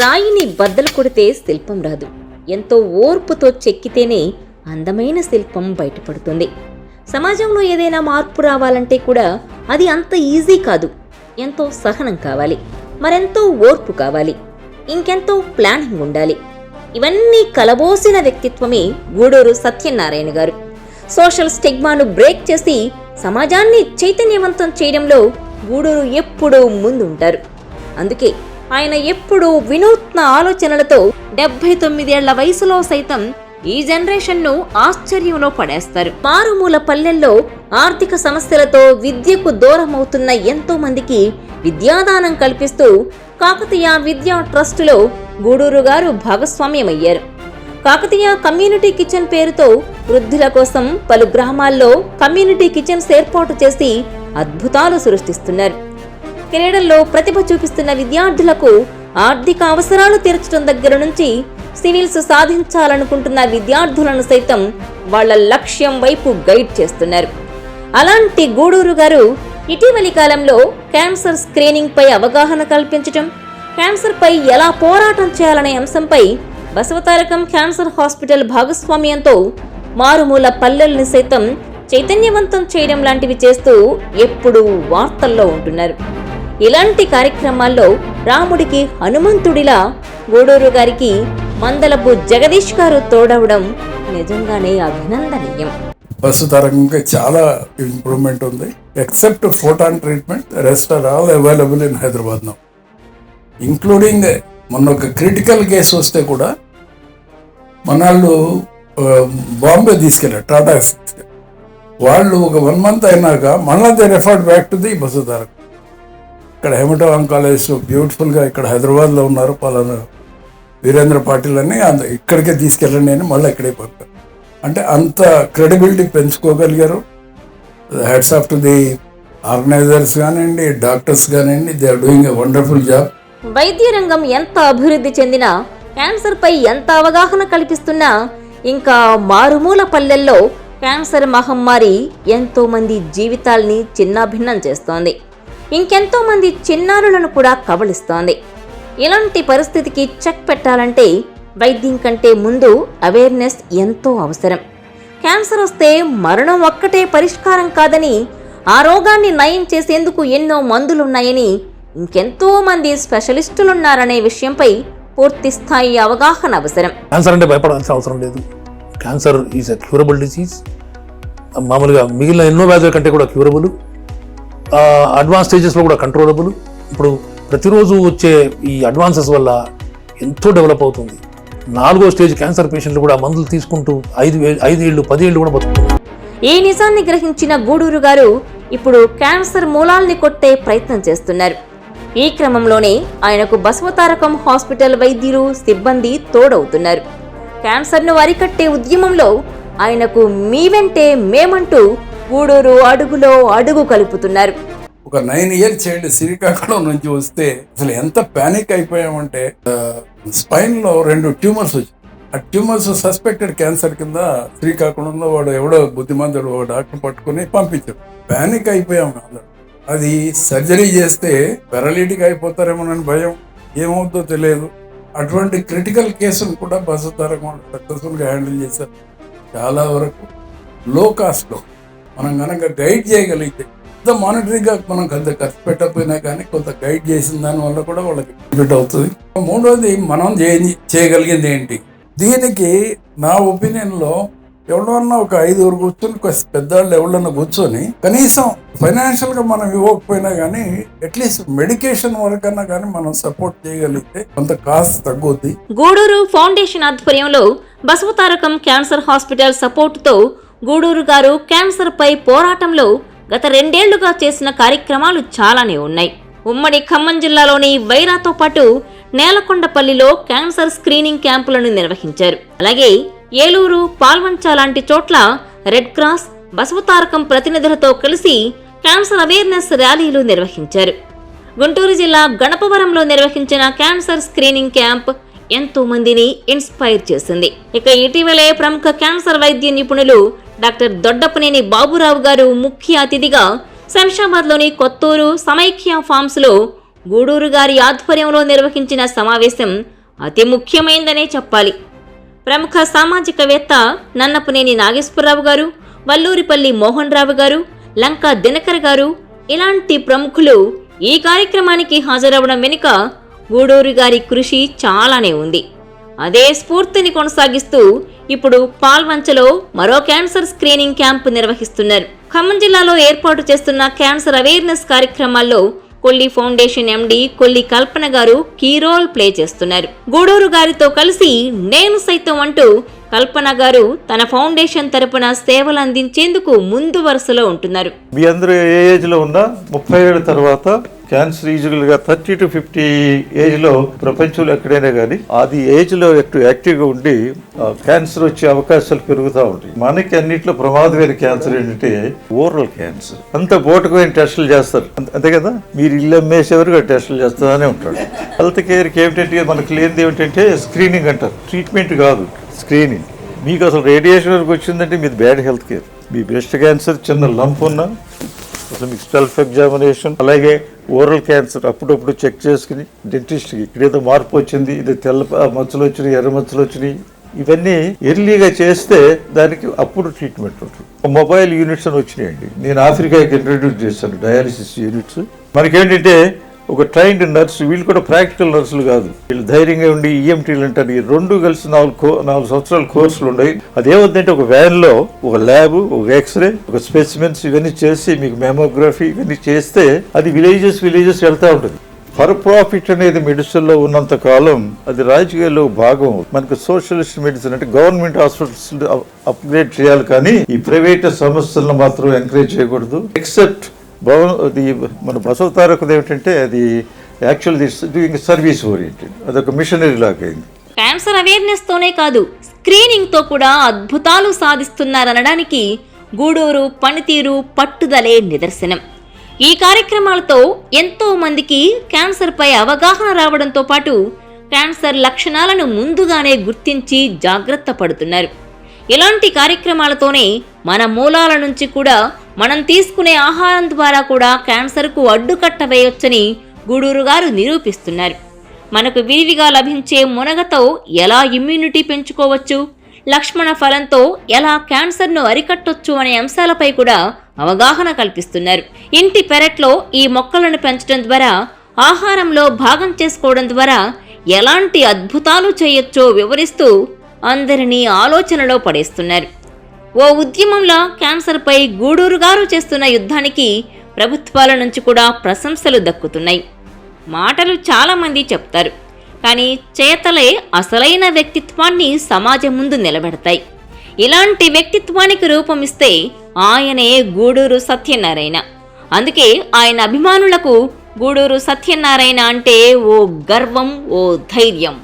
రాయిని బద్దలు కొడితే శిల్పం రాదు. ఎంతో ఓర్పుతో చెక్కితేనే అందమైన శిల్పం బయటపడుతుంది. సమాజంలో ఏదైనా మార్పు రావాలంటే కూడా అది అంత ఈజీ కాదు. ఎంతో సహనం కావాలి, మరెంతో ఓర్పు కావాలి, ఇంకెంతో ప్లానింగ్ ఉండాలి. ఇవన్నీ కలబోసిన వ్యక్తిత్వమే గూడూరు సత్యనారాయణ గారు. సోషల్ స్టిగ్మాను బ్రేక్ చేసి సమాజాన్ని చైతన్యవంతం చేయడంలో గూడూరు ఎప్పుడూ ముందుంటారు. అందుకే ఆయన ఎప్పుడూ వినూత్న ఆలోచనలతో 79 ఏళ్ల వయసులో సైతం ఈ జనరేషన్ను ఆశ్చర్యంలో పడేస్తారు. మారుమూల పల్లెల్లో ఆర్థిక సమస్యలతో విద్యకు దూరమవుతున్న ఎంతో మందికి విద్యాదానం కల్పిస్తూ కాకతీయ విద్యా ట్రస్టులో గూడూరు గారు భాగస్వామ్యమయ్యారు. కాకతీయ కమ్యూనిటీ కిచెన్ పేరుతో వృద్ధుల కోసం పలు గ్రామాల్లో కమ్యూనిటీ కిచెన్స్ ఏర్పాటు చేసి అద్భుతాలు సృష్టిస్తున్నారు. క్రీడల్లో ప్రతిభ చూపిస్తున్న విద్యార్థులకు ఆర్థిక అవసరాలు తీర్చడం దగ్గర నుంచి సివిల్స్ సాధించాలనుకుంటున్న విద్యార్థులను సైతం వాళ్ల లక్ష్యం వైపు గైడ్ చేస్తున్నారు. అలాంటి గూడూరు గారు ఇటీవలి కాలంలో క్యాన్సర్ స్క్రీనింగ్ పై అవగాహన కల్పించటం, క్యాన్సర్ పై ఎలా పోరాటం చేయాలనే అంశంపై బసవతారకం క్యాన్సర్ హాస్పిటల్ భాగస్వామ్యంతో మారుమూల పల్లెల్ని సైతం చైతన్యవంతం చేయడం లాంటివి చేస్తూ ఎప్పుడూ వార్తల్లో ఉంటున్నారు. ఇలాంటి కార్యక్రమాల్లో రాముడికి హనుమంతుడిలా గూడూరు గారికి మందలపు జగదీష్ గారు తోడవడం నిజంగానే అభినందనీయం. బసవతారకంగా చాలా ఇంప్రూవ్మెంట్ ఉంది. Except photon treatment, rest are all available in Hyderabad now, including మొన్న ఒక క్రిటికల్ కేసు వస్తే కూడా మనాళ్ళు బాంబే తీసుకెళ్ళారు, టాటా వాళ్ళు. ఒక 1 month అయినాక మళ్ళీ they referred back to the Basavatarakam. ఇక్కడ హెమటో ఆంకాలజిస్ట్ బ్యూటిఫుల్గా ఇక్కడ హైదరాబాద్లో ఉన్నారు, పలానా వీరేంద్ర పాటిల్ అని, ఇక్కడికే తీసుకెళ్ళండి అని మళ్ళీ ఇక్కడే పంపారు. అంటే అంత క్రెడిబిలిటీ పెంచుకోగలిగారు. Hats off to the organisers కానివ్వండి, డాక్టర్స్ కానివ్వండి, they are doing a wonderful job. వైద్య రంగం ఎంత అభివృద్ధి చెందినా, క్యాన్సర్ పై ఎంత అవగాహన కల్పిస్తున్నా, ఇంకా మారుమూల పల్లెల్లో క్యాన్సర్ మహమ్మారి ఎంతో మంది జీవితాల్ని చిన్నాభిన్నం చేస్తోంది. ఇంకెంతో మంది చిన్నారులను కూడా కబళిస్తోంది. ఇలాంటి పరిస్థితికి చెక్ పెట్టాలంటే వైద్యం కంటే ముందు అవేర్నెస్ ఎంతో అవసరం. క్యాన్సర్ వస్తే మరణం ఒక్కటే పరిష్కారం కాదని, ఆ రోగాన్ని నయం చేసేందుకు ఎన్నో మందులున్నాయని, ఇంకెంతో మంది స్పెషలిస్టులున్నారనే విషయంపై పూర్తి స్థాయి అవగాహన అవసరం. క్యాన్సర్ అంటే భయపడాల్సిన అవసరం లేదు. Cancer is a curable disease. మామూలుగా మిగిలిన ఎన్నో వ్యాధుల కంటే కూడా క్యూరబుల్, అడ్వాన్స్ స్టేజెస్లో కూడా కంట్రోలబుల్. ఇప్పుడు ప్రతిరోజు వచ్చే ఈ అడ్వాన్సెస్ వల్ల ఎంతో డెవలప్ అవుతుంది. 4వ స్టేజ్ క్యాన్సర్ పేషెంట్లు కూడా మందులు తీసుకుంటూ 5 ఏళ్ళు 10 ఏళ్ళు కూడా బతుకుతున్నారు. ఈ నిజాన్ని గ్రహించిన గూడూరు గారు ఇప్పుడు క్యాన్సర్ మూలాల్ని కొట్టే ప్రయత్నం చేస్తున్నారు. ఈ క్రమంలోనే ఆయనకు బసవతారకం హాస్పిటల్ వైద్యులు, సిబ్బంది తోడవుతున్నారు. క్యాన్సర్ను అరికట్టే ఉద్యమంలో ఆయనకు మీ వెంటే మేమంటూ గూడూరు అడుగులో అడుగు కలుపుతున్నారు. ఒక 9 year చైల్డ్ శ్రీకాకుళం నుంచి వస్తే అసలు ఎంత ప్యానిక్ అయిపోయామంటే, స్పైన్ లో 2 ట్యూమర్స్ వచ్చాయి. ఆ ట్యూమర్స్ సస్పెక్టెడ్ క్యాన్సర్ కింద శ్రీకాకుళంలో వాడు ఎవడో బుద్ధిమంతుడు డాక్టర్ పట్టుకుని పంపించారు. ప్యానిక్ అయిపోయాం అందరు. అది సర్జరీ చేస్తే పెరాలిటిక్ అయిపోతారేమోనని భయం, ఏమవుతుందో తెలియదు. అటువంటి క్రిటికల్ కేసును కూడా బసవతారకం సక్సెస్ఫుల్గా హ్యాండిల్ చేశారు. చాలా వరకు లో కాస్ట్లో మనం కనుక గైడ్ చేయగలిగితే, కొంత మానిటరీగా మనం కొంత ఖర్చు పెట్టకపోయినా కానీ కొంత గైడ్ చేసిన దానివల్ల కూడా వాళ్ళకి బెనిఫిట్ అవుతుంది. 3వది మనం చేయగలిగింది ఏంటి? దీనికి నా ఒపీనియన్లో ఎవరన్నా ఒక 5 కూర్చొని, పెద్దవాళ్ళు ఎవరన్నా కూర్చొని కనీసం ఫైనాన్షియల్గా మనం ఇవ్వకపోయినా కానీ అట్లీస్ట్ మెడికేషన్ వరకన్నా కానీ మనం సపోర్ట్ చేయగలిగితే కొంత కాస్ట్ తగ్గుద్ది. గూడూరు ఫౌండేషన్ ఆధ్వర్యంలో బసవతారకం క్యాన్సర్ హాస్పిటల్ సపోర్టుతో గూడూరు గారు క్యాన్సర్ పై పోరాటంలో గత 2 ఏళ్లుగా చేసిన కార్యక్రమాలు చాలానే ఉన్నాయి. ఉమ్మడి ఖమ్మం జిల్లాలోని వైరాతో పాటు నేలకొండపల్లిలో క్యాన్సర్ స్క్రీనింగ్ క్యాంపులను నిర్వహించారు. అలాగే ఏలూరు, పాల్వంచ లాంటి చోట్ల రెడ్ క్రాస్, బసవతారకం ప్రతినిధులతో కలిసి క్యాన్సర్ అవేర్నెస్ ర్యాలీలు నిర్వహించారు. గుంటూరు జిల్లా గణపవరంలో నిర్వహించిన క్యాన్సర్ స్క్రీనింగ్ క్యాంప్ ఎంతో మందిని ఇన్స్పైర్ చేసింది. ఇక ఇటీవలే ప్రముఖ క్యాన్సర్ వైద్య నిపుణులు డాక్టర్ దొడ్డపనేని బాబురావు గారు ముఖ్య అతిథిగా శంషాబాద్లోని కొత్తూరు సమైక్య ఫార్మ్స్ లో గూడూరు గారి ఆధ్వర్యంలో నిర్వహించిన సమావేశం అతి ముఖ్యమైందనే చెప్పాలి. ప్రముఖ సామాజికవేత్త నన్నపనేని నాగేశ్వరరావు గారు, వల్లూరిపల్లి మోహన్ రావు గారు, లంకా దినకర్ గారు ఇలాంటి ప్రముఖులు ఈ కార్యక్రమానికి హాజరవడం వెనుక గూడూరు గారి కృషి చాలానే ఉంది. అదే స్ఫూర్తిని కొనసాగిస్తూ ఇప్పుడు పాల్వంచలో మరో క్యాన్సర్ స్క్రీనింగ్ క్యాంప్ నిర్వహిస్తున్నారు. ఖమ్మం జిల్లాలో ఏర్పాటు చేస్తున్న క్యాన్సర్ అవేర్నెస్ కార్యక్రమాల్లో కొల్లి ఫౌండేషన్ ఎండి కొల్లి కల్పన గారు కీ రోల్ ప్లే చేస్తున్నారు. గూడూరు గారితో కలిసి నేను సైతం అంటూ కల్పన గారు తన ఫౌండేషన్ తరపున సేవలు అందించేందుకు ముందు వరుసలో ఉంటున్నారు. మీ అందరూ ఏ ఏజ్ లో ఉన్నా 30 ఏళ్ళ తర్వాత క్యాన్సర్ యూజువల్ గా 30 to 50 ఏజ్ లో ప్రపంచంలో ఎక్కడైనా కానీ అది ఏజ్ లో యాక్టివ్ గా ఉండి క్యాన్సర్ వచ్చే అవకాశాలు పెరుగుతూ ఉంటాయి. మనకి అన్నింటిలో ప్రమాదమైన క్యాన్సర్ ఏంటంటే ఓరల్ క్యాన్సర్. అంత బోటకమైన టెస్టులు చేస్తారు అంతే కదా, మీరు ఇల్లు అమ్మేసేవరకు టెస్టులు చేస్తానే ఉంటాడు. హెల్త్ కేర్కి ఏమిటంటే మనకు లేనిది ఏమిటంటే స్క్రీనింగ్ అంటారు. ట్రీట్మెంట్ కాదు, స్క్రీనింగ్. మీకు అసలు రేడియేషన్ వరకు వచ్చిందంటే మీది బ్యాడ్ హెల్త్ కేర్. మీ బ్రెస్ట్ క్యాన్సర్ చిన్న లంప్ ఉన్నా అసలు మీకు సెల్ఫ్ ఎగ్జామినేషన్, అలాగే ఓరల్ క్యాన్సర్ అప్పుడప్పుడు చెక్ చేసుకుని డెంటిస్ట్కి ఇక్కడ ఏదో మార్పు వచ్చింది, ఇది తెల్ల మచ్చలు వచ్చినాయి, ఎర్ర మచ్చలు వచ్చినాయి, ఇవన్నీ ఎర్లీగా చేస్తే దానికి అప్పుడు ట్రీట్మెంట్ ఉంటుంది. మొబైల్ యూనిట్స్ అని వచ్చినాయండి. నేను ఆఫ్రికాకి ఇంట్రడ్యూస్ చేశాను డయాలిసిస్ యూనిట్స్. మనకేంటంటే ఒక ట్రైన్డ్ నర్సు, వీళ్ళు కూడా ప్రాక్టికల్ నర్సులు కాదు, వీళ్ళు ధైర్యంగా ఉండి ఈఎంటీలు అంటారు. ఈ రెండు కలిసి 4 సంవత్సరాల కోర్సులు ఉన్నాయి. అదేమవుతుందంటే ఒక వ్యాన్లో ఒక ల్యాబ్, ఒక ఎక్స్రే, ఒక స్పెసిమెన్స్ ఇవన్నీ చేసి మీకు మెమోగ్రఫీ ఇవన్నీ చేస్తే అది విలేజెస్ వెళ్తూ ఉంటుంది. ఫర్ ప్రాఫిట్ అనేది మెడిసిన్లో ఉన్నంత కాలం అది రాజకీయాల్లో భాగం. మనకు సోషలిస్ట్ మెడిసిన్ అంటే గవర్నమెంట్ హాస్పిటల్స్ అప్గ్రేడ్ చేయాలి, కానీ ఈ ప్రైవేట్ సంస్థలను మాత్రం ఎంకరేజ్ చేయకూడదు. ఎక్సెప్ట్ అది మన బసవ తారకుడు ఏమిటంటే అది యాక్చువల్లీ డూయింగ్ సర్వీస్ ఓరియంటెడ్, అదొక మిషనరీ లాగా అయింది. క్యాన్సర్ అవేర్నెస్ తోనే కాదు, స్క్రీనింగ్ తో కూడా అద్భుతాలు సాధిస్తున్నారనడానికి గూడూరు పనితీరు, పట్టుదలే నిదర్శనం. ఈ కార్యక్రమాలతో ఎంతో మందికి క్యాన్సర్ పై అవగాహన రావడంతో పాటు క్యాన్సర్ లక్షణాలను ముందుగానే గుర్తించి జాగ్రత్త పడుతున్నారు. ఇలాంటి కార్యక్రమాలతోనే మన మూలాల నుంచి కూడా మనం తీసుకునే ఆహారం ద్వారా కూడా క్యాన్సర్కు అడ్డుకట్ట వేయొచ్చని గూడూరు గారు నిరూపిస్తున్నారు. మనకు విరివిగా లభించే మునగతో ఎలా ఇమ్యూనిటీ పెంచుకోవచ్చు, లక్ష్మణ ఫలంతో ఎలా క్యాన్సర్ను అరికట్టొచ్చు అనే అంశాలపై కూడా అవగాహన కల్పిస్తున్నారు. ఇంటి పెరట్లో ఈ మొక్కలను పెంచడం ద్వారా, ఆహారంలో భాగం చేసుకోవడం ద్వారా ఎలాంటి అద్భుతాలు చేయొచ్చో వివరిస్తూ అందరినీ ఆలోచనలో పడేస్తున్నారు. ఓ ఉద్యమంలా క్యాన్సర్పై గూడూరు గారు చేస్తున్న యుద్ధానికి ప్రభుత్వాల నుంచి కూడా ప్రశంసలు దక్కుతున్నాయి. మాటలు చాలామంది చెప్తారు, కానీ చేతలే అసలైన వ్యక్తిత్వాన్ని సమాజం ముందు నిలబెడతాయి. ఇలాంటి వ్యక్తిత్వానికి రూపమిస్తే ఆయనే గూడూరు సత్యనారాయణ. అందుకే ఆయన అభిమానులకు గూడూరు సత్యనారాయణ అంటే ఓ గర్వం, ఓ ధైర్యం.